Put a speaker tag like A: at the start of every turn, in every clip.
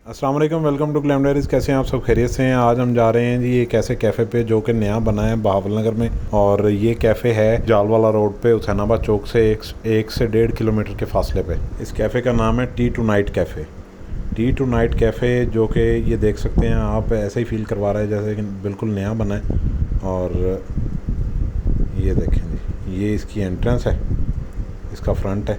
A: अस्सलाम वालेकुम, welcome to glam diaries. कैसे हैं आप सब? खैरियत से हैं? आज हम जा रहे हैं जी एक ऐसे कैफ़े पे जो कि नया बना है बहावल नगर में, और ये कैफ़े है जालवाला रोड पे हुसैनाबाद चौक से एक से 1.5 किलोमीटर के फासले पे। इस कैफ़े का नाम है tea tonight cafe. Tea tonight cafe जो कि ये देख सकते हैं आप, ऐसे ही फील करवा रहा है जैसे कि बिल्कुल नया बना है। और ये देखें जी, ये इसकी एंट्रेंस है, इसका फ्रंट है।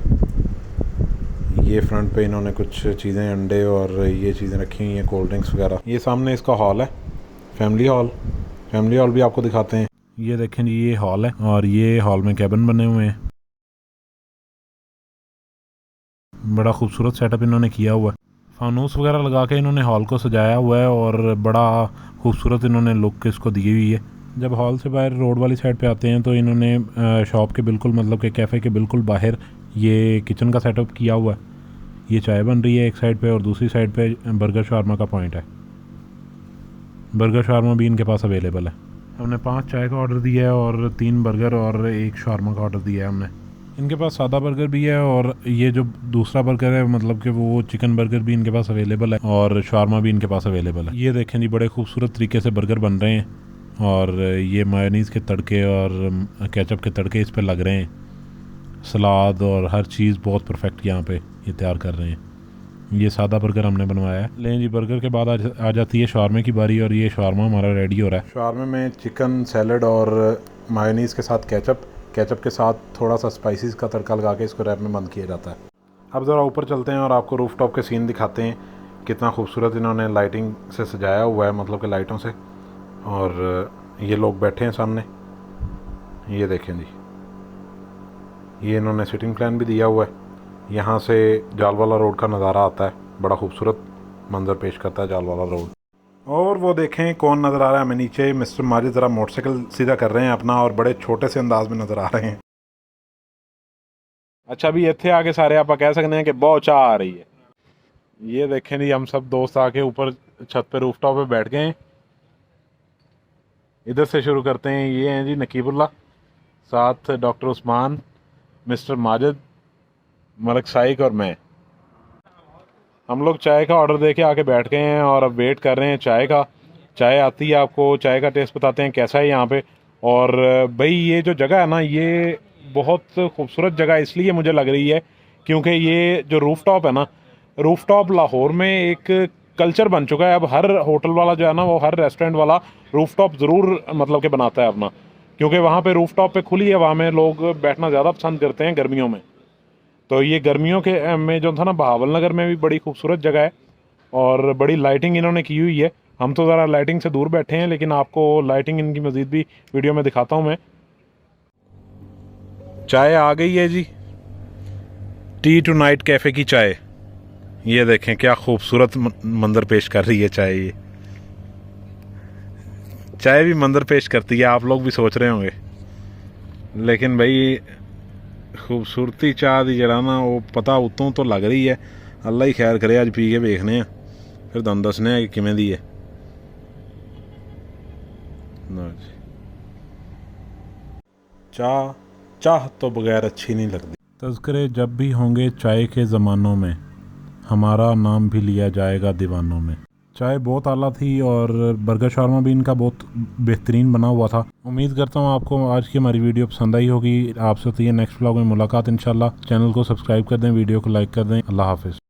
A: ये फ्रंट पे इन्होंने कुछ चीज़ें, अंडे और ये चीज़ें रखी हुई हैं, कोल्ड ड्रिंक्स वगैरह। ये सामने इसका हॉल है, फैमिली हॉल भी आपको दिखाते हैं। ये देखें जी, ये हॉल है और ये हॉल में कैबिन बने हुए हैं। बड़ा खूबसूरत सेटअप इन्होंने किया हुआ है, फानूस वगैरह लगा के इन्होंने हॉल को सजाया हुआ है और बड़ा खूबसूरत इन्होंने लुक इसको दी हुई है। जब हॉल से बाहर रोड वाली साइड पे आते हैं तो इन्होंने शॉप के बिल्कुल, मतलब के कैफ़े के बिल्कुल बाहर ये किचन का सेटअप किया हुआ है। ये चाय बन रही है एक साइड पे और दूसरी साइड पे बर्गर शार्मा का पॉइंट है। बर्गर शार्मा भी इनके पास अवेलेबल है। हमने 5 चाय का ऑर्डर दिया है और 3 बर्गर और 1 शार्मा का ऑर्डर दिया है हमने। इनके पास सादा बर्गर भी है और ये जो दूसरा बर्गर है, मतलब कि वो चिकन बर्गर भी इनके पास अवेलेबल है और शार्मा भी इनके पास अवेलेबल है। ये देखें जी, बड़े खूबसूरत तरीके से बर्गर बन रहे हैं और ये मायोनीज़ के तड़के और केचप के तड़के इस पर लग रहे हैं। सलाद और हर चीज़ बहुत परफेक्ट यहाँ पे ये तैयार कर रहे हैं। ये सादा बर्गर हमने बनवाया है। लें जी, बर्गर के बाद आ जाती है शार्मे की बारी और ये शार्मा हमारा रेडी हो रहा है। शार्मे में चिकन सैलड और मायोनीज़ के साथ केचप के साथ थोड़ा सा स्पाइसेस का तड़का लगा के इसको रैप में बंद किया जाता है। अब ज़रा ऊपर चलते हैं और आपको रूफ टॉप के सीन दिखाते हैं। कितना खूबसूरत इन्होंने लाइटिंग से सजाया हुआ है, मतलब कि लाइटों से। और ये लोग बैठे हैं सामने, ये देखें जी, ये इन्होंने सिटिंग प्लान भी दिया हुआ है। यहाँ से जालवाला रोड का नज़ारा आता है, बड़ा खूबसूरत मंजर पेश करता है जालवाला रोड। और वो देखें कौन नज़र आ रहा है हमें नीचे, मिस्टर माजिद ज़रा मोटरसाइकिल सीधा कर रहे हैं अपना और बड़े छोटे से अंदाज में नज़र आ रहे हैं। अच्छा, भी इतने आके सारे आप कह सकते हैं कि बहुत चाह आ रही है। ये देखें जी, हम सब दोस्त आके ऊपर छत पे रूफ टॉप पे बैठ गए हैं। इधर से शुरू करते हैं। ये हैं जी नकीबुल्ला, साथ डॉक्टर उस्मान, मिस्टर माजिद, मलक साइक और मैं। हम लोग चाय का ऑर्डर दे के आके बैठ गए हैं और अब वेट कर रहे हैं चाय का। चाय आती है, आपको चाय का टेस्ट बताते हैं कैसा है यहाँ पे। और भाई ये जो जगह है ना, ये बहुत खूबसूरत जगह इसलिए मुझे लग रही है क्योंकि ये जो रूफ टॉप है ना, रूफ टॉप लाहौर में एक कल्चर बन चुका है। अब हर होटल वाला जो है ना, वो हर रेस्टोरेंट वाला रूफ टॉप ज़रूर मतलब कि बनाता है अपना, क्योंकि वहाँ पे रूफ टॉप पे खुली हवा में लोग बैठना ज़्यादा पसंद करते हैं गर्मियों में। तो ये गर्मियों के में जो था ना, बहावल नगर में भी बड़ी खूबसूरत जगह है और बड़ी लाइटिंग इन्होंने की हुई है। हम तो ज़रा लाइटिंग से दूर बैठे हैं, लेकिन आपको लाइटिंग इनकी मज़ीद भी वीडियो में दिखाता हूँ मैं। चाय आ गई है जी, टी टू नाइट कैफ़े की चाय। ये देखें क्या खूबसूरत मंजर पेश कर रही है चाय। ये चाय भी मंजर पेश करती है, आप लोग भी सोच रहे होंगे। लेकिन भाई खूबसूरती चाह दी जरा ना, वो पता उतों तो लग रही है। अल्लाह ही खैर करे, अज पी के देखने हैं, फिर तुहानू दसने कि किवें दी है। चाह तो बगैर अच्छी नहीं लगती। तज़किरे जब भी होंगे चाय के ज़मानों में, हमारा नाम भी लिया जाएगा दीवानों में। चाय बहुत आला थी और बर्गर शार्मा भी इनका बहुत बेहतरीन बना हुआ था। उम्मीद करता हूँ आपको आज की हमारी वीडियो पसंद आई होगी। आपसे तो ये नेक्स्ट व्लॉग में मुलाकात इंशाल्लाह। चैनल को सब्सक्राइब कर दें, वीडियो को लाइक कर दें। अल्लाह हाफ़िज़।